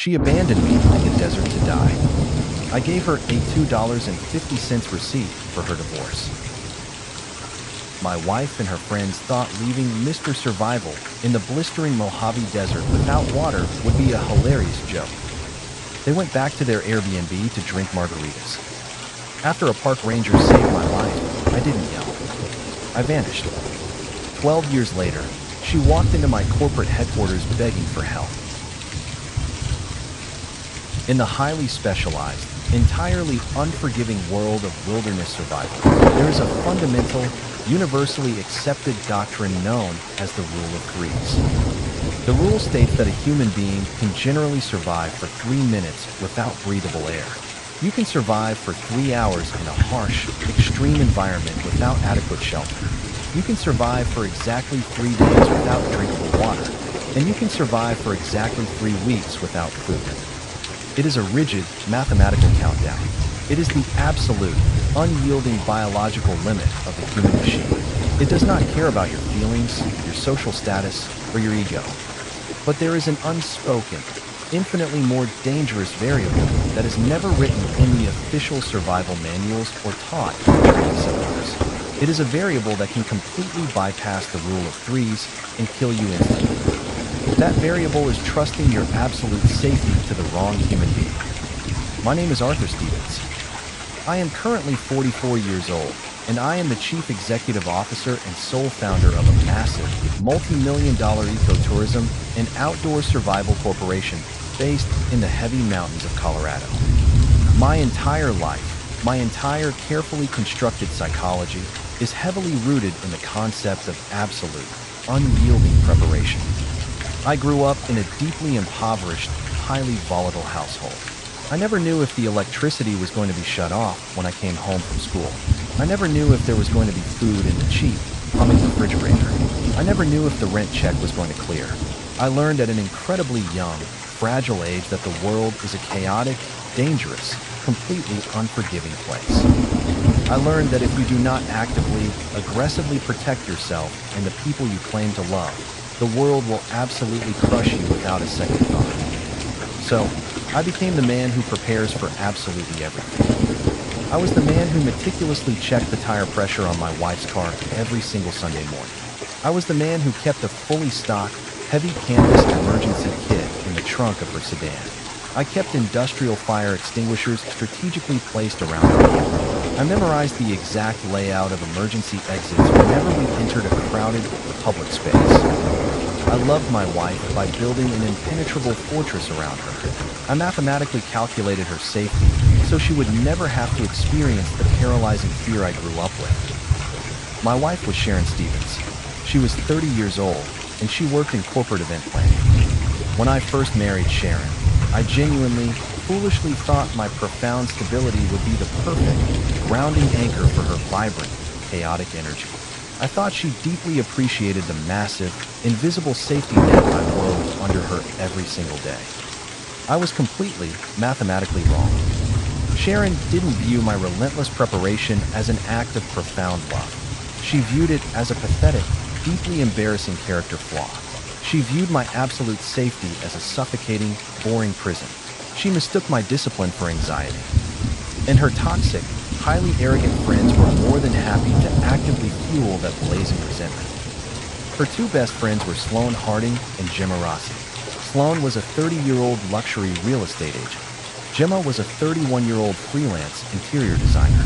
She abandoned me in the desert to die. I gave her a $2.50 receipt for her divorce. My wife and her friends thought leaving Mr. Survival in the blistering Mojave Desert without water would be a hilarious joke. They went back to their Airbnb to drink margaritas. After a park ranger saved my life, I didn't yell. I vanished. 12 years later, she walked into my corporate headquarters begging for help. In the highly specialized, entirely unforgiving world of wilderness survival, there is a fundamental, universally accepted doctrine known as the rule of threes. The rule states that a human being can generally survive for 3 minutes without breathable air. You can survive for 3 hours in a harsh, extreme environment without adequate shelter. You can survive for exactly 3 days without drinkable water, and you can survive for exactly 3 weeks without food. It is a rigid, mathematical countdown. It is the absolute, unyielding biological limit of the human machine. It does not care about your feelings, your social status, or your ego. But there is an unspoken, infinitely more dangerous variable that is never written in the official survival manuals or taught in the training seminars. It is a variable that can completely bypass the rule of threes and kill you instantly. That variable is trusting your absolute safety to the wrong human being. My name is Arthur Stevens. I am currently 44 years old, and I am the Chief Executive Officer and sole founder of a massive, multi-million-dollar ecotourism and outdoor survival corporation based in the heavy mountains of Colorado. My entire life, my entire carefully constructed psychology, is heavily rooted in the concept of absolute, unyielding preparation. I grew up in a deeply impoverished, highly volatile household. I never knew if the electricity was going to be shut off when I came home from school. I never knew if there was going to be food in the cheap, humming refrigerator. I never knew if the rent check was going to clear. I learned at an incredibly young, fragile age that the world is a chaotic, dangerous, completely unforgiving place. I learned that if you do not actively, aggressively protect yourself and the people you claim to love, the world will absolutely crush you without a second thought. So, I became the man who prepares for absolutely everything. I was the man who meticulously checked the tire pressure on my wife's car every single Sunday morning. I was the man who kept a fully stocked, heavy canvas emergency kit in the trunk of her sedan. I kept industrial fire extinguishers strategically placed around her home. I memorized the exact layout of emergency exits whenever we entered a crowded, public space. I loved my wife by building an impenetrable fortress around her. I mathematically calculated her safety so she would never have to experience the paralyzing fear I grew up with. My wife was Sharon Stevens. She was 30 years old, and she worked in corporate event planning. When I first married Sharon, I genuinely, foolishly thought my profound stability would be the perfect, grounding anchor for her vibrant, chaotic energy. I thought she deeply appreciated the massive, invisible safety net I wove under her every single day. I was completely, mathematically wrong. Sharon didn't view my relentless preparation as an act of profound love. She viewed it as a pathetic, deeply embarrassing character flaw. She viewed my absolute safety as a suffocating, boring prison. She mistook my discipline for anxiety. And her toxic, highly arrogant friends were more than happy to actively fuel that blazing resentment. Her two best friends were Sloan Harding and Gemma Rossi. Sloan was a 30-year-old luxury real estate agent. Gemma was a 31-year-old freelance interior designer.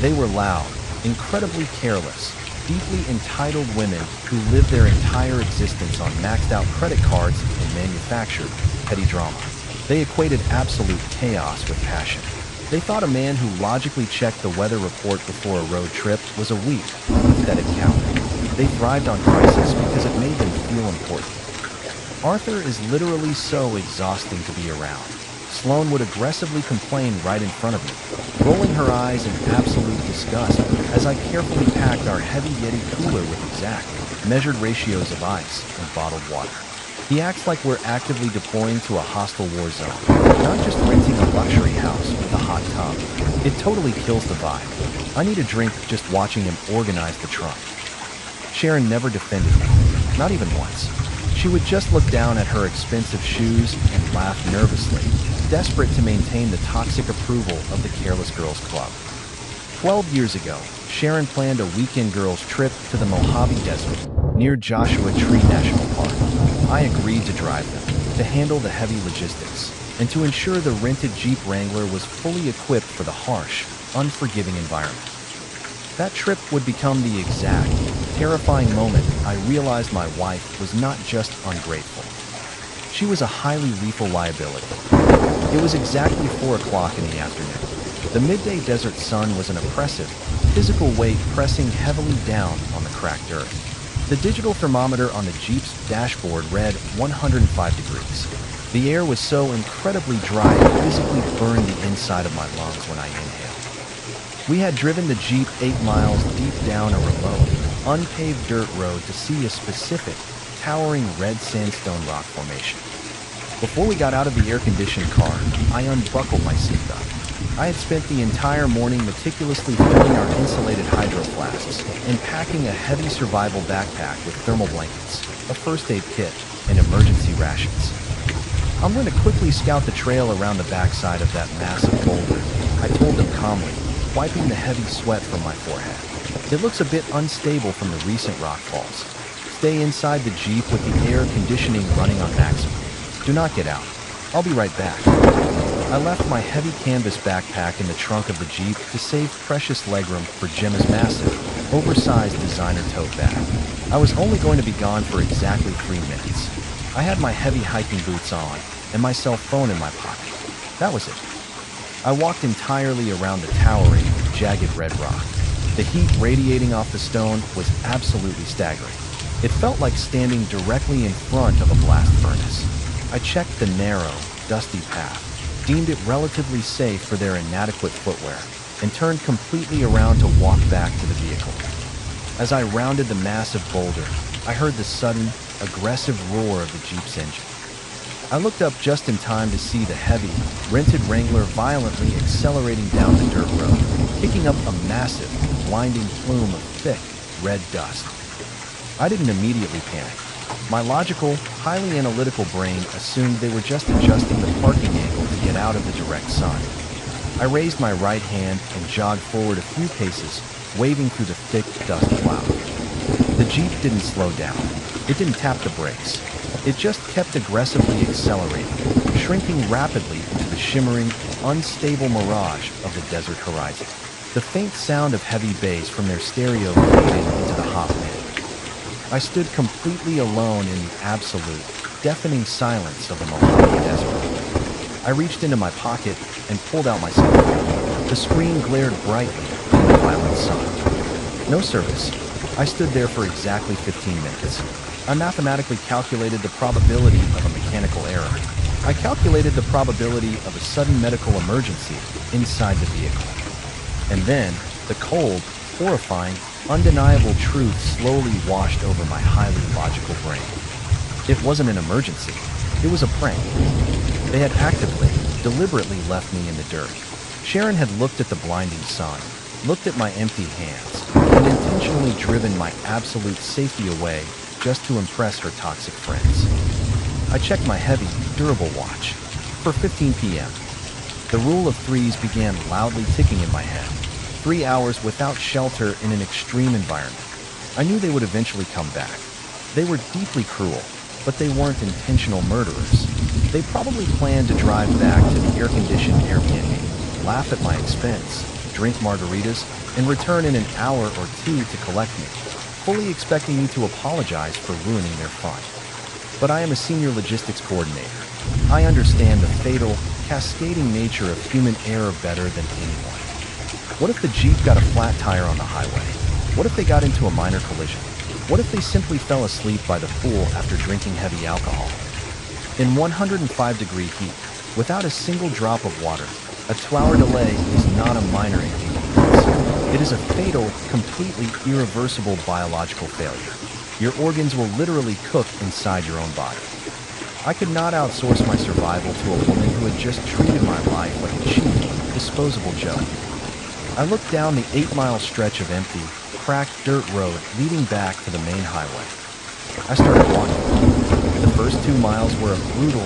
They were loud, incredibly careless, deeply entitled women who lived their entire existence on maxed-out credit cards and manufactured petty drama. They equated absolute chaos with passion. They thought a man who logically checked the weather report before a road trip was a weak, pathetic coward. They thrived on crisis because it made them feel important. Arthur is literally so exhausting to be around. Sloan would aggressively complain right in front of me, rolling her eyes in absolute disgust as I carefully packed our heavy Yeti cooler with exact, measured ratios of ice and bottled water. He acts like we're actively deploying to a hostile war zone, not just renting a luxury house with a hot tub. It totally kills the vibe. I need a drink just watching him organize the trunk. Sharon never defended me, not even once. She would just look down at her expensive shoes and laugh nervously, desperate to maintain the toxic approval of the Careless Girls Club. 12 years ago, Sharon planned a weekend girls' trip to the Mojave Desert near Joshua Tree National Park. I agreed to drive them, to handle the heavy logistics, and to ensure the rented Jeep Wrangler was fully equipped for the harsh, unforgiving environment. That trip would become the exact, terrifying moment I realized my wife was not just ungrateful. She was a highly lethal liability. It was exactly 4 o'clock in the afternoon. The midday desert sun was an oppressive, physical weight pressing heavily down on the cracked earth. The digital thermometer on the Jeep's dashboard read 105 degrees. The air was so incredibly dry it physically burned the inside of my lungs when I inhaled. We had driven the Jeep 8 miles deep down a remote, unpaved dirt road to see a specific, towering red sandstone rock formation. Before we got out of the air-conditioned car, I unbuckled my seatbelt. I had spent the entire morning meticulously filling our insulated hydro flasks and packing a heavy survival backpack with thermal blankets, a first aid kit, and emergency rations. I'm going to quickly scout the trail around the backside of that massive boulder, I told them calmly, wiping the heavy sweat from my forehead. It looks a bit unstable from the recent rock falls. Stay inside the Jeep with the air conditioning running on maximum. Do not get out. I'll be right back. I left my heavy canvas backpack in the trunk of the Jeep to save precious legroom for Gemma's massive, oversized designer tote bag. I was only going to be gone for exactly 3 minutes. I had my heavy hiking boots on and my cell phone in my pocket. That was it. I walked entirely around the towering, jagged red rock. The heat radiating off the stone was absolutely staggering. It felt like standing directly in front of a blast furnace. I checked the narrow, dusty path, deemed it relatively safe for their inadequate footwear, and turned completely around to walk back to the vehicle. As I rounded the massive boulder, I heard the sudden, aggressive roar of the Jeep's engine. I looked up just in time to see the heavy, rented Wrangler violently accelerating down the dirt road, kicking up a massive, blinding plume of thick, red dust. I didn't immediately panic. My logical, highly analytical brain assumed they were just adjusting the parking angle to get out of the direct sun. I raised my right hand and jogged forward a few paces, waving through the thick dust cloud. The Jeep didn't slow down. It didn't tap the brakes. It just kept aggressively accelerating, shrinking rapidly into the shimmering, unstable mirage of the desert horizon. The faint sound of heavy bass from their stereo faded into the hot wind. I stood completely alone in the absolute, deafening silence of the Mojave Desert. I reached into my pocket and pulled out my cell phone. The screen glared brightly in the violent sun. No service. I stood there for exactly 15 minutes. I mathematically calculated the probability of a mechanical error. I calculated the probability of a sudden medical emergency inside the vehicle. And then, the cold, horrifying, undeniable truth slowly washed over my highly logical brain. It wasn't an emergency. It was a prank. They had actively, deliberately left me in the dirt. Sharon had looked at the blinding sun, looked at my empty hands, and intentionally driven my absolute safety away just to impress her toxic friends. I checked my heavy, durable watch. For 15 p.m. The rule of threes began loudly ticking in my head. 3 hours without shelter in an extreme environment. I knew they would eventually come back. They were deeply cruel, but they weren't intentional murderers. They probably planned to drive back to the air-conditioned Airbnb, laugh at my expense, drink margaritas, and return in an hour or 2 to collect me, fully expecting me to apologize for ruining their fun. But I am a senior logistics coordinator. I understand the fatal, cascading nature of human error better than anyone. What if the Jeep got a flat tire on the highway? What if they got into a minor collision? What if they simply fell asleep by the pool after drinking heavy alcohol? In 105-degree heat, without a single drop of water, a 2-hour delay is not a minor inconvenience. It is a fatal, completely irreversible biological failure. Your organs will literally cook inside your own body. I could not outsource my survival to a woman who had just treated my life like a cheap, disposable joke. I looked down the 8-mile stretch of empty, cracked dirt road leading back to the main highway. I started walking. The first 2 miles were a brutal,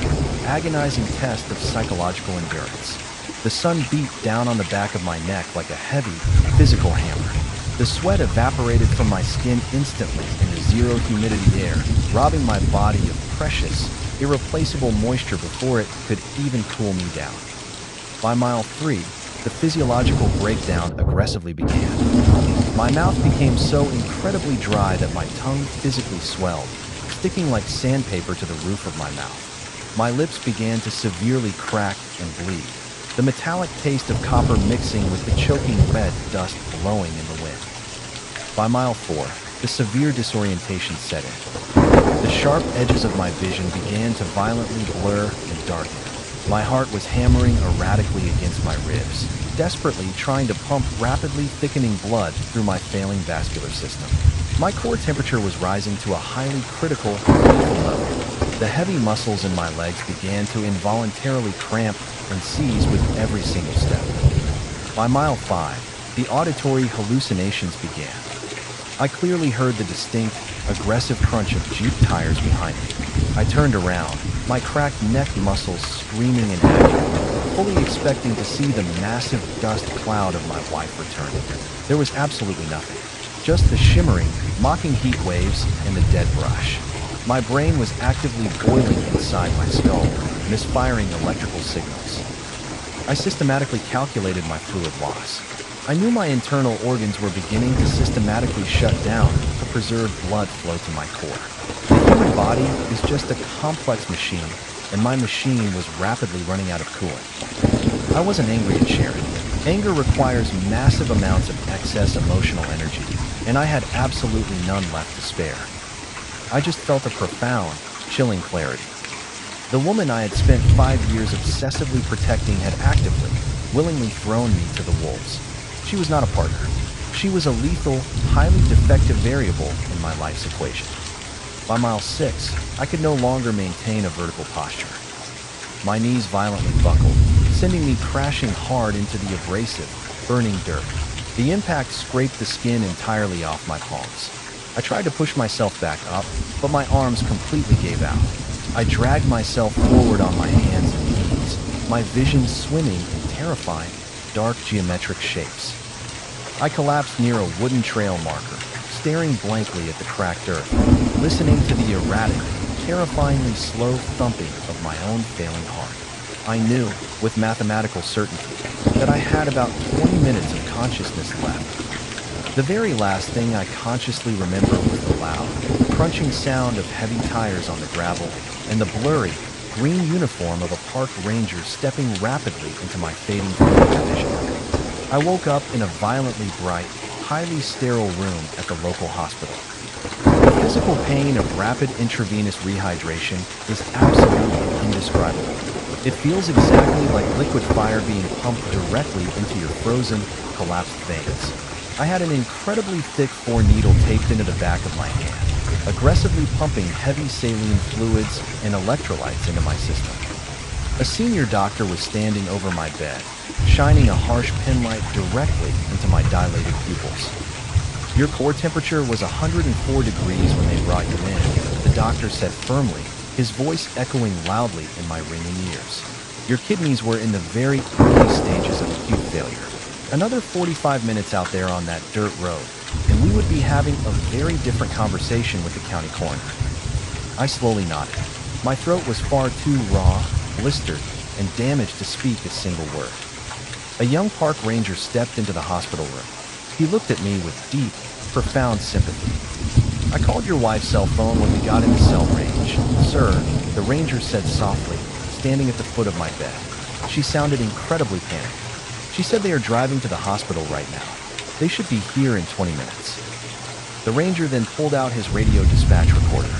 agonizing test of psychological endurance. The sun beat down on the back of my neck like a heavy, physical hammer. The sweat evaporated from my skin instantly in the zero-humidity air, robbing my body of precious, irreplaceable moisture before it could even cool me down. By mile 3, the physiological breakdown aggressively began. My mouth became so incredibly dry that my tongue physically swelled, sticking like sandpaper to the roof of my mouth. My lips began to severely crack and bleed, the metallic taste of copper mixing with the choking red dust blowing in the wind. By mile 4, the severe disorientation set in. The sharp edges of my vision began to violently blur and darken. My heart was hammering erratically against my ribs, desperately trying to pump rapidly thickening blood through my failing vascular system. My core temperature was rising to a highly critical, lethal level. The heavy muscles in my legs began to involuntarily cramp and seize with every single step. By mile 5, the auditory hallucinations began. I clearly heard the distinct, aggressive crunch of Jeep tires behind me. I turned around, my cracked neck muscles screaming in agony, fully expecting to see the massive dust cloud of my wife returning. There was absolutely nothing. Just the shimmering, mocking heat waves and the dead brush. My brain was actively boiling inside my skull, misfiring electrical signals. I systematically calculated my fluid loss. I knew my internal organs were beginning to systematically shut down to preserve blood flow to my core. The human body is just a complex machine, and my machine was rapidly running out of coolant. I wasn't angry at Sharon. Anger requires massive amounts of excess emotional energy, and I had absolutely none left to spare. I just felt a profound, chilling clarity. The woman I had spent 5 years obsessively protecting had actively, willingly thrown me to the wolves. She was not a partner. She was a lethal, highly defective variable in my life's equation. By mile 6, I could no longer maintain a vertical posture. My knees violently buckled, sending me crashing hard into the abrasive, burning dirt. The impact scraped the skin entirely off my palms. I tried to push myself back up, but my arms completely gave out. I dragged myself forward on my hands and knees, my vision swimming in terrifying, dark geometric shapes. I collapsed near a wooden trail marker, staring blankly at the cracked earth, listening to the erratic, terrifyingly slow thumping of my own failing heart. I knew, with mathematical certainty, that I had about 20 minutes of consciousness left. The very last thing I consciously remember was the loud, crunching sound of heavy tires on the gravel and the blurry, green uniform of a park ranger stepping rapidly into my fading field of vision. I woke up in a violently bright, highly sterile room at the local hospital. The physical pain of rapid intravenous rehydration is absolutely indescribable. It feels exactly like liquid fire being pumped directly into your frozen, collapsed veins. I had an incredibly thick 4-needle taped into the back of my hand, aggressively pumping heavy saline fluids and electrolytes into my system. A senior doctor was standing over my bed, shining a harsh penlight directly into my dilated pupils. Your core temperature was 104 degrees when they brought you in, the doctor said firmly, his voice echoing loudly in my ringing ears. Your kidneys were in the very early stages of acute failure. Another 45 minutes out there on that dirt road, and we would be having a very different conversation with the county coroner. I slowly nodded. My throat was far too raw, blistered, and damaged to speak a single word. A young park ranger stepped into the hospital room. He looked at me with deep, profound sympathy. I called your wife's cell phone when we got into cell range. Sir, the ranger said softly, standing at the foot of my bed. She sounded incredibly panicked. She said they are driving to the hospital right now. They should be here in 20 minutes. The ranger then pulled out his radio dispatch recorder.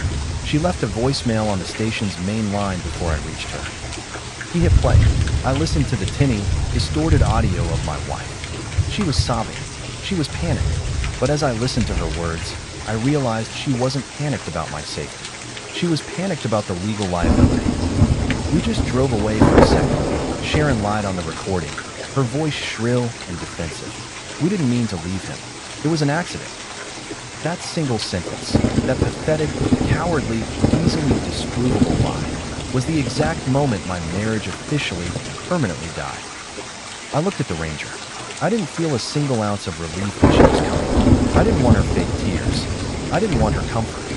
She left a voicemail on the station's main line before I reached her. He hit play. I listened to the tinny, distorted audio of my wife. She was sobbing. She was panicked. But as I listened to her words, I realized she wasn't panicked about my safety. She was panicked about the legal liability. We just drove away for a second. Sharon lied on the recording, her voice shrill and defensive. We didn't mean to leave him. It was an accident. That single sentence, that pathetic, cowardly, easily disprovable lie, was the exact moment my marriage officially, permanently died. I looked at the Ranger. I didn't feel a single ounce of relief that she was coming. I didn't want her fake tears. I didn't want her comfort.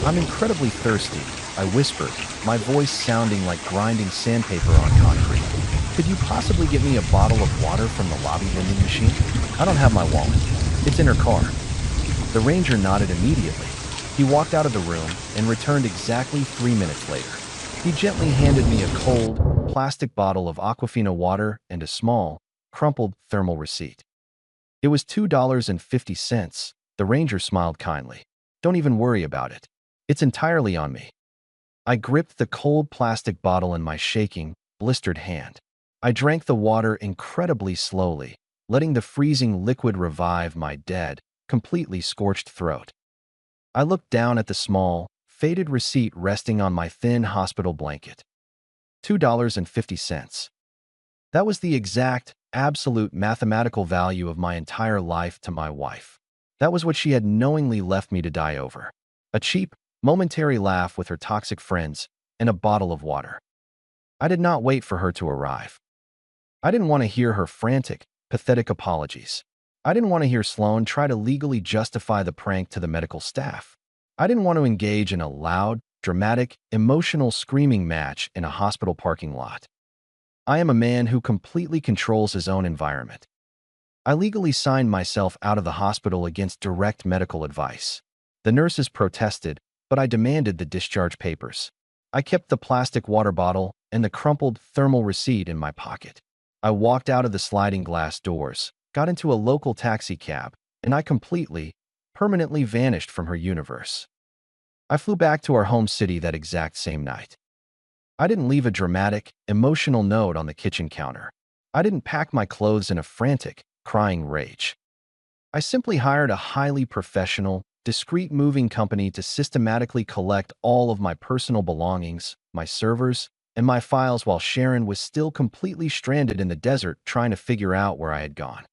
"I'm incredibly thirsty," I whispered, my voice sounding like grinding sandpaper on concrete. "Could you possibly get me a bottle of water from the lobby vending machine? I don't have my wallet. It's in her car." The Ranger nodded immediately. He walked out of the room and returned exactly 3 minutes later. He gently handed me a cold, plastic bottle of Aquafina water and a small, crumpled thermal receipt. It was $2.50. The Ranger smiled kindly. "Don't even worry about it. It's entirely on me." I gripped the cold plastic bottle in my shaking, blistered hand. I drank the water incredibly slowly, letting the freezing liquid revive my dead, completely scorched throat. I looked down at the small, faded receipt resting on my thin hospital blanket. $2.50. That was the exact, absolute mathematical value of my entire life to my wife. That was what she had knowingly left me to die over. A cheap, momentary laugh with her toxic friends, and a bottle of water. I did not wait for her to arrive. I didn't want to hear her frantic, pathetic apologies. I didn't want to hear Sloan try to legally justify the prank to the medical staff. I didn't want to engage in a loud, dramatic, emotional screaming match in a hospital parking lot. I am a man who completely controls his own environment. I legally signed myself out of the hospital against direct medical advice. The nurses protested, but I demanded the discharge papers. I kept the plastic water bottle and the crumpled thermal receipt in my pocket. I walked out of the sliding glass doors, got into a local taxi cab, and I completely, permanently vanished from her universe. I flew back to our home city that exact same night. I didn't leave a dramatic, emotional note on the kitchen counter. I didn't pack my clothes in a frantic, crying rage. I simply hired a highly professional, discreet moving company to systematically collect all of my personal belongings, my servers, and my files while Sharon was still completely stranded in the desert trying to figure out where I had gone.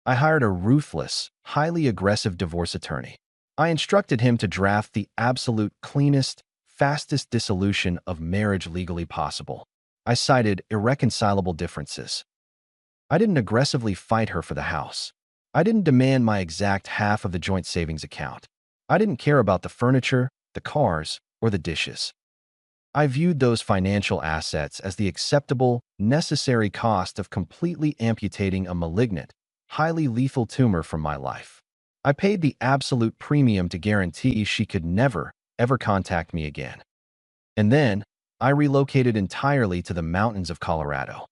I hired a ruthless, highly aggressive divorce attorney. I instructed him to draft the absolute cleanest, fastest dissolution of marriage legally possible. I cited irreconcilable differences. I didn't aggressively fight her for the house. I didn't demand my exact half of the joint savings account. I didn't care about the furniture, the cars, or the dishes. I viewed those financial assets as the acceptable, necessary cost of completely amputating a malignant, highly lethal tumor from my life. I paid the absolute premium to guarantee she could never, ever contact me again. And then, I relocated entirely to the mountains of Colorado.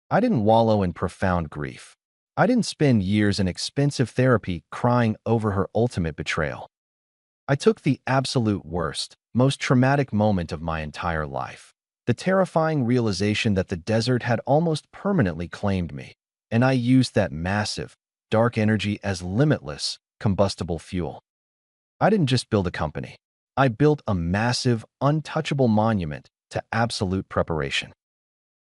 I didn't wallow in profound grief. I didn't spend years in expensive therapy crying over her ultimate betrayal. I took the absolute worst, most traumatic moment of my entire life, the terrifying realization that the desert had almost permanently claimed me, and I used that massive, dark energy as limitless, combustible fuel. I didn't just build a company. I built a massive, untouchable monument to absolute preparation.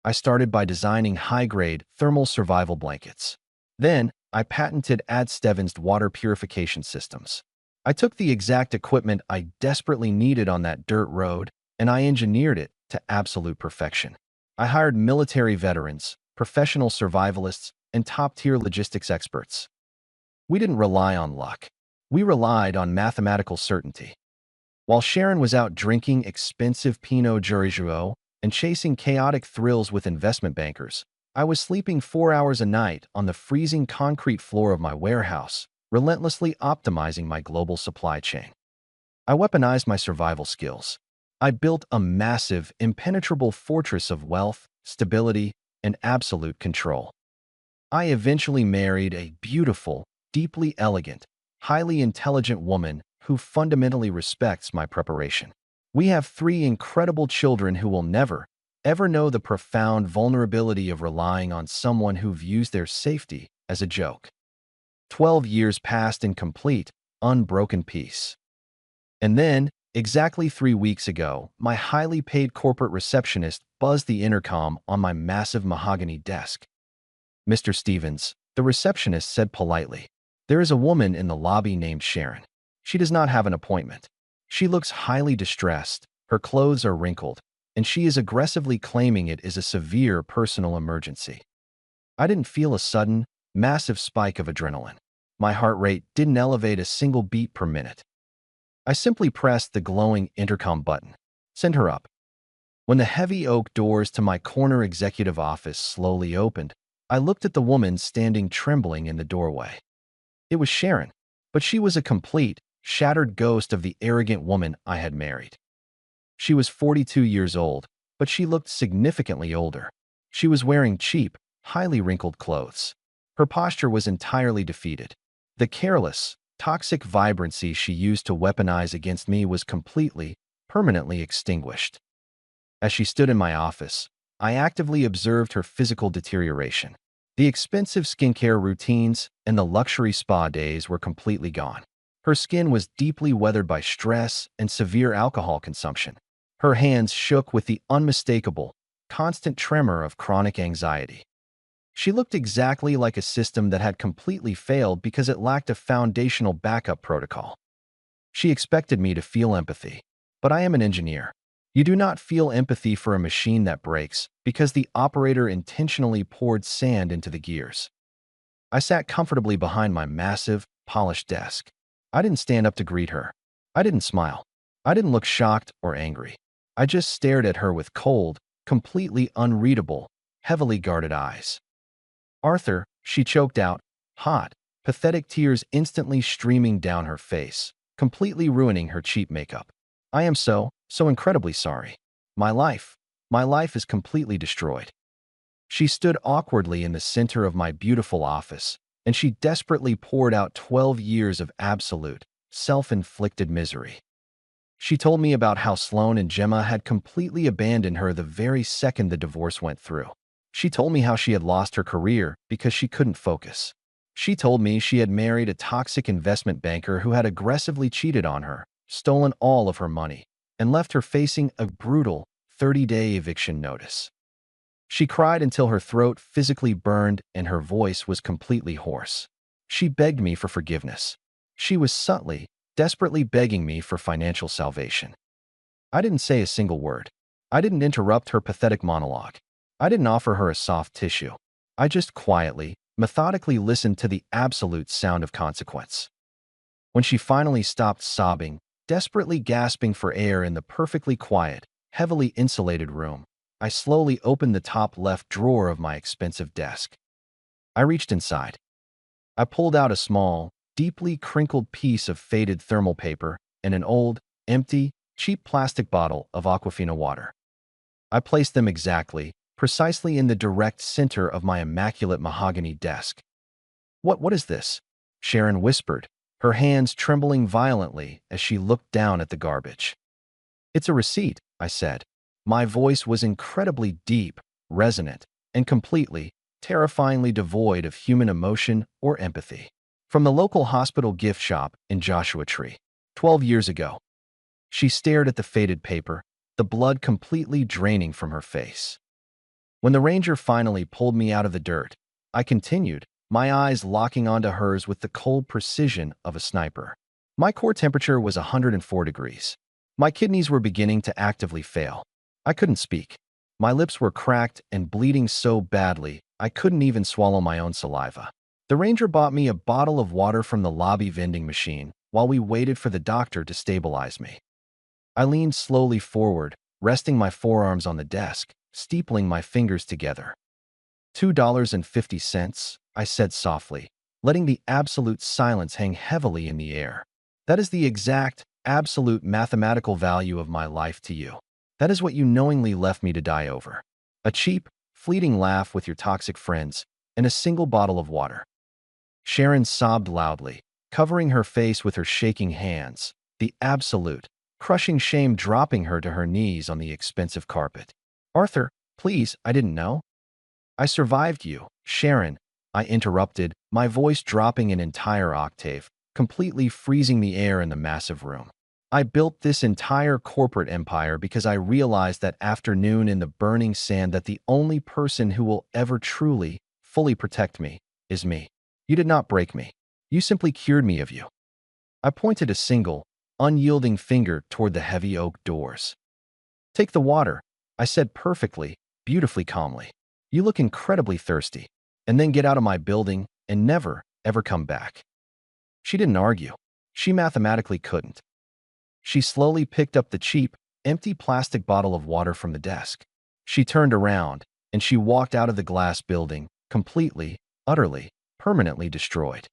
I started by designing high-grade thermal survival blankets. Then, I patented Ad Stevans's water purification systems. I took the exact equipment I desperately needed on that dirt road, and I engineered it to absolute perfection. I hired military veterans, professional survivalists, and top-tier logistics experts. We didn't rely on luck. We relied on mathematical certainty. While Sharon was out drinking expensive Pinot Grigio and chasing chaotic thrills with investment bankers, I was sleeping 4 hours a night on the freezing concrete floor of my warehouse, relentlessly optimizing my global supply chain. I weaponized my survival skills. I built a massive, impenetrable fortress of wealth, stability, and absolute control. I eventually married a beautiful, deeply elegant, highly intelligent woman who fundamentally respects my preparation. We have 3 incredible children who will never, ever know the profound vulnerability of relying on someone who views their safety as a joke. 12 years passed in complete, unbroken peace. And then, exactly 3 weeks ago, my highly paid corporate receptionist buzzed the intercom on my massive mahogany desk. "Mr. Stevens," the receptionist said politely, "there is a woman in the lobby named Sharon. She does not have an appointment. She looks highly distressed, her clothes are wrinkled, and she is aggressively claiming it is a severe personal emergency. I didn't feel a sudden, massive spike of adrenaline. My heart rate didn't elevate a single beat per minute. I simply pressed the glowing intercom button. Send her up. When the heavy oak doors to my corner executive office slowly opened, I looked at the woman standing trembling in the doorway. It was Sharon, but she was a complete, shattered ghost of the arrogant woman I had married. She was 42 years old, but she looked significantly older. She was wearing cheap, highly wrinkled clothes. Her posture was entirely defeated. The careless, toxic vibrancy she used to weaponize against me was completely, permanently extinguished. As she stood in my office, I actively observed her physical deterioration. The expensive skincare routines and the luxury spa days were completely gone. Her skin was deeply weathered by stress and severe alcohol consumption. Her hands shook with the unmistakable, constant tremor of chronic anxiety. She looked exactly like a system that had completely failed because it lacked a foundational backup protocol. She expected me to feel empathy, but I am an engineer. You do not feel empathy for a machine that breaks because the operator intentionally poured sand into the gears. I sat comfortably behind my massive, polished desk. I didn't stand up to greet her. I didn't smile. I didn't look shocked or angry. I just stared at her with cold, completely unreadable, heavily guarded eyes. Arthur, she choked out, hot, pathetic tears instantly streaming down her face, completely ruining her cheap makeup. I am so incredibly sorry. My life is completely destroyed. She stood awkwardly in the center of my beautiful office, and she desperately poured out 12 years of absolute, self-inflicted misery. She told me about how Sloane and Gemma had completely abandoned her the very second the divorce went through. She told me how she had lost her career because she couldn't focus. She told me she had married a toxic investment banker who had aggressively cheated on her, stolen all of her money, and left her facing a brutal 30-day eviction notice. She cried until her throat physically burned and her voice was completely hoarse. She begged me for forgiveness. She was subtly, desperately begging me for financial salvation. I didn't say a single word. I didn't interrupt her pathetic monologue. I didn't offer her a soft tissue. I just quietly, methodically listened to the absolute sound of consequence. When she finally stopped sobbing, desperately gasping for air in the perfectly quiet, heavily insulated room, I slowly opened the top left drawer of my expensive desk. I reached inside. I pulled out a small, deeply crinkled piece of faded thermal paper and an old, empty, cheap plastic bottle of Aquafina water. I placed them precisely in the direct center of my immaculate mahogany desk. What is this?" Sharon whispered, her hands trembling violently as she looked down at the garbage. "It's a receipt," I said. My voice was incredibly deep, resonant, and completely, terrifyingly devoid of human emotion or empathy. "From the local hospital gift shop in Joshua Tree, 12 years ago." She stared at the faded paper, the blood completely draining from her face. When the ranger finally pulled me out of the dirt, I continued, my eyes locking onto hers with the cold precision of a sniper. My core temperature was 104 degrees. My kidneys were beginning to actively fail. I couldn't speak. My lips were cracked and bleeding so badly, I couldn't even swallow my own saliva. The ranger bought me a bottle of water from the lobby vending machine while we waited for the doctor to stabilize me. I leaned slowly forward, resting my forearms on the desk, steepling my fingers together. $2.50, I said softly, letting the absolute silence hang heavily in the air. That is the exact, absolute mathematical value of my life to you. That is what you knowingly left me to die over. A cheap, fleeting laugh with your toxic friends, and a single bottle of water. Sharon sobbed loudly, covering her face with her shaking hands, the absolute, crushing shame dropping her to her knees on the expensive carpet. "Arthur, please, I didn't know." "I survived you, Sharon," I interrupted, my voice dropping an entire octave, completely freezing the air in the massive room. "I built this entire corporate empire because I realized that afternoon in the burning sand that the only person who will ever truly, fully protect me is me. You did not break me. You simply cured me of you." I pointed a single, unyielding finger toward the heavy oak doors. Take the water, I said perfectly, beautifully calmly. You look incredibly thirsty. And then get out of my building and never, ever come back. She didn't argue. She mathematically couldn't. She slowly picked up the cheap, empty plastic bottle of water from the desk. She turned around, and she walked out of the glass building, completely, utterly, permanently destroyed.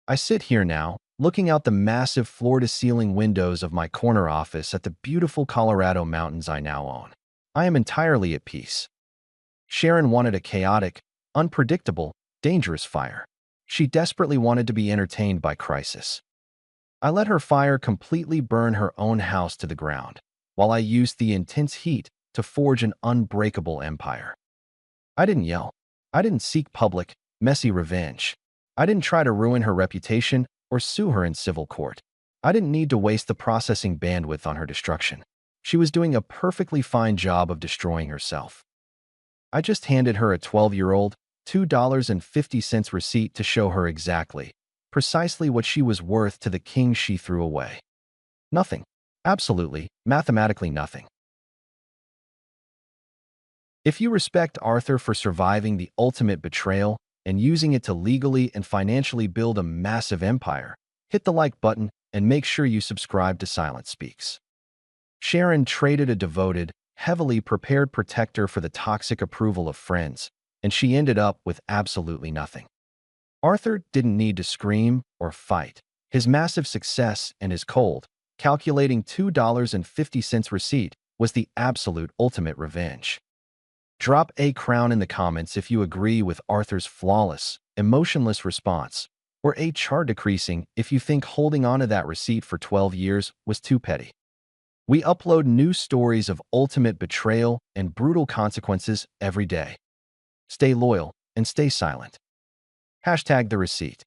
I sit here now, looking out the massive floor-to-ceiling windows of my corner office at the beautiful Colorado mountains I now own. I am entirely at peace. Sharon wanted a chaotic, unpredictable, dangerous fire. She desperately wanted to be entertained by crisis. I let her fire completely burn her own house to the ground, while I used the intense heat to forge an unbreakable empire. I didn't yell. I didn't seek public, messy revenge. I didn't try to ruin her reputation or sue her in civil court. I didn't need to waste the processing bandwidth on her destruction. She was doing a perfectly fine job of destroying herself. I just handed her a 12-year-old, $2.50 receipt to show her exactly, precisely what she was worth to the king she threw away. Nothing. Absolutely, mathematically nothing. If you respect Arthur for surviving the ultimate betrayal and using it to legally and financially build a massive empire, hit the like button and make sure you subscribe to Silent Speaks. Sharon traded a devoted, heavily prepared protector for the toxic approval of friends, and she ended up with absolutely nothing. Arthur didn't need to scream or fight. His massive success and his cold, calculating $2.50 receipt was the absolute ultimate revenge. Drop a crown in the comments if you agree with Arthur's flawless, emotionless response, or a chart decreasing if you think holding on to that receipt for 12 years was too petty. We upload new stories of ultimate betrayal and brutal consequences every day. Stay loyal and stay silent. #TheReceipt